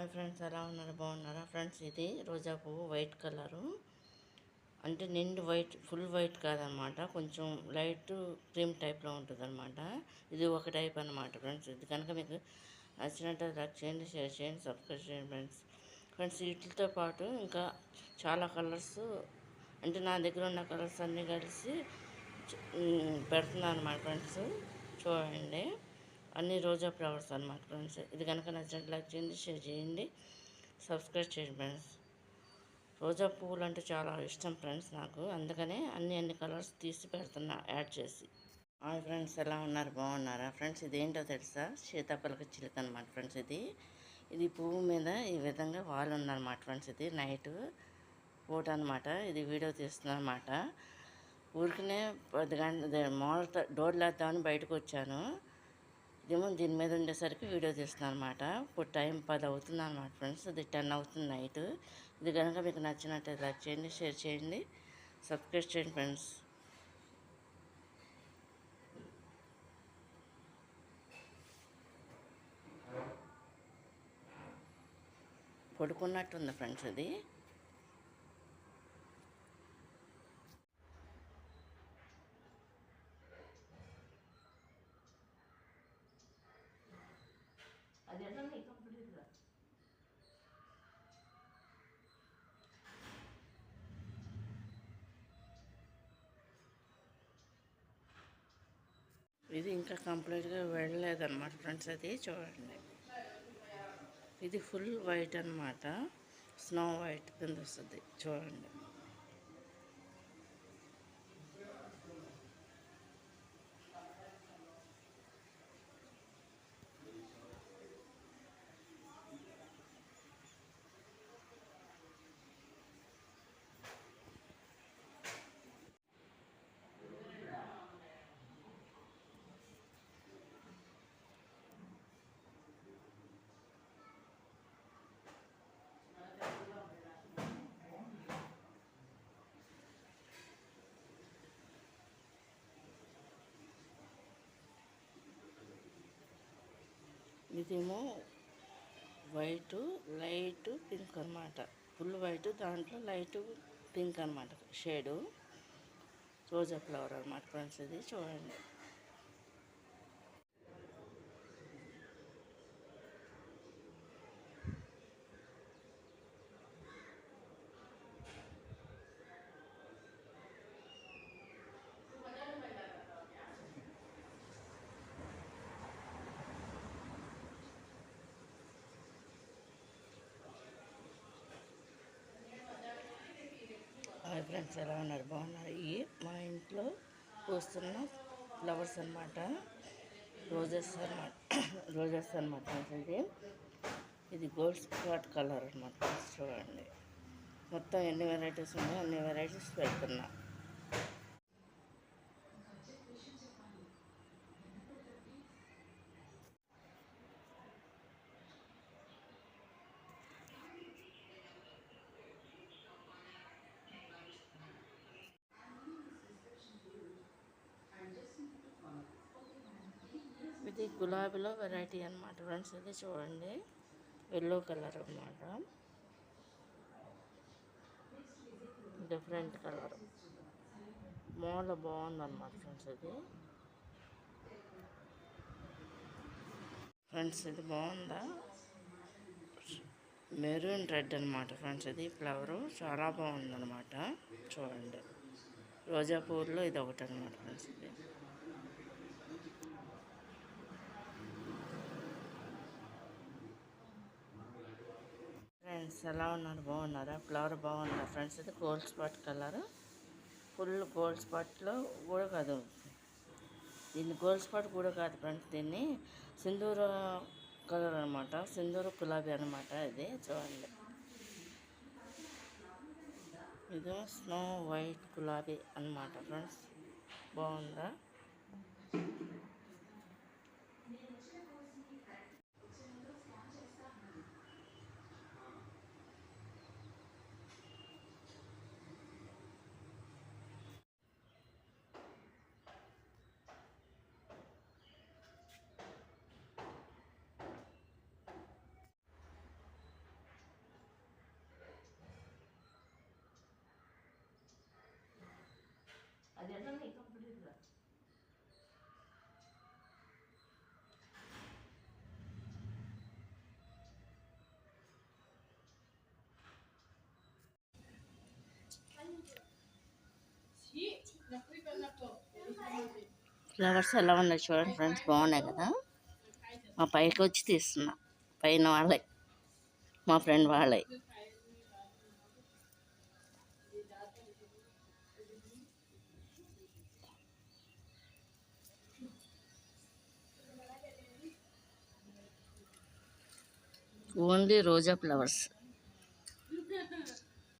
Hi friends, ఎలా ఉన్నారు? బాగున్నారా ఫ్రెండ్స్? ఇది రోజా పువ్వు వైట్ కలరు, అంటే నిండు వైట్, ఫుల్ వైట్ కాదనమాట, కొంచెం లైట్ క్రీమ్ టైప్లో ఉంటుంది అనమాట. ఇది ఒక టైప్ అనమాట ఫ్రెండ్స్. ఇది కనుక మీకు నచ్చినట్టు లైక్ చేయండి, షేర్ చేయండి, సబ్స్క్రైబ్ చేయండి ఫ్రెండ్స్. ఫ్రెండ్స్ వీటితో పాటు ఇంకా చాలా కలర్స్, అంటే నా దగ్గర ఉన్న కలర్స్ అన్నీ కలిసి పెడుతున్నాను అనమాట ఫ్రెండ్స్. చూడండి, అన్ని రోజా ఫ్లవర్స్ అనమాట ఫ్రెండ్స్. ఇది కనుక నచ్చినట్టు లైక్ చేయండి, షేర్ చేయండి, సబ్స్క్రైబ్ చేయండి ఫ్రెండ్స్. రోజా పువ్వులు అంటే చాలా ఇష్టం ఫ్రెండ్స్ నాకు, అందుకనే అన్ని కలర్స్ తీసి పెడుతున్నా యాడ్ చేసి. హాయ్ ఫ్రెండ్స్, ఎలా ఉన్నారు? బాగున్నారా ఫ్రెండ్స్? ఇదేంటో తెలుసా? సీతాఫలక చిలుక అనమాట ఫ్రెండ్స్. ఇది పువ్వు మీద ఈ విధంగా వాల్ ఉందన్నమాట ఫ్రెండ్స్. ఇది నైట్ పూట అనమాట. ఇది వీడియో తీస్తున్నాను అనమాట. ఊరికనే 10 గంటల మామూలు డోర్ లేద్దామని బయటకు వచ్చాను. ఇదేమో దీని మీద ఉండేసరికి వీడియో తీస్తున్నాను అనమాట. ఇప్పుడు టైం 10 అవుతుంది అనమాట ఫ్రెండ్స్. ఇది 10 అవుతుంది నైట్. ఇది కనుక మీకు నచ్చినట్టు లైక్ చేయండి, షేర్ చేయండి, సబ్స్క్రైబ్ చేయండి ఫ్రెండ్స్. పడుకున్నట్టుంది ఫ్రెండ్స్. ఇది ఇది ఇంకా కంప్లీట్గా వెళ్ళలేదన్నమాట ఫ్రెండ్స్. అది చూడండి, ఇది ఫుల్ వైట్ అనమాట, స్నో వైట్ కింద వస్తుంది చూడండి. ఇదేమో వైట్ లైట్ పింక్ అనమాట, ఫుల్ వైట్, దాంట్లో లైట్ పింక్ అనమాట షేడు. రోజా ఫ్లవర్ అనమాట ఫ్రెండ్స్. ఇది చూడండి. హాయ్ ఫ్రెండ్స్, ఎలా ఉన్నారు? బాగున్నారు? ఇవి మా ఇంట్లో పూస్తున్న ఫ్లవర్స్ అనమాట, రోజెస్ అనమాట. రోజెస్ అనమాట ఫ్రెండ్స్. ఇది గోల్డ్ స్పాట్ కలర్ అనమాట. చూడండి, మొత్తం ఎన్ని వెరైటీస్ ఉన్నాయో అన్ని వెరైటీస్ పెడుతున్నా. ఇది గులాబీలో వెరైటీ అనమాట ఫ్రెండ్స్. ఇది చూడండి, ఎల్లో కలర్ అనమాట, డిఫరెంట్ కలర్, మూల బాగుందన్నమాట ఫ్రెండ్స్. ఇది ఫ్రెండ్స్, ఇది బాగుందా? మెరూన్ రెడ్ అనమాట ఫ్రెండ్స్. ఇది ఫ్లవరు చాలా బాగుందన్నమాట. చూడండి, రోజా పువ్వుల్లో ఇది ఒకటి అనమాట ఫ్రెండ్స్. ఇది ఫ్రెండ్స్, ఎలా ఉన్నారు? బాగున్నారా? ఫ్లవర్ బాగుందా ఫ్రెండ్స్? ఇది gold spot colour, full gold స్పాట్లో కూడా కాదు, దీన్ని గోల్డ్ స్పాట్ కూడా కాదు ఫ్రెండ్స్. దీన్ని సింధూర కలర్ అనమాట, సింధూర గులాబీ అనమాట. ఇది చూడండి, ఇది స్నో వైట్ గులాబీ అనమాట ఫ్రెండ్స్. బాగుందా? ఫ్లవర్స్ ఎలా ఉన్నాయి చూడండి ఫ్రెండ్స్, బాగున్నాయి కదా. మా పైకి వచ్చి తీస్తున్నా, పైన వాళ్ళే, మా ఫ్రెండ్ వాళ్ళే. ఓన్లీ రోజా ఫ్లవర్స్.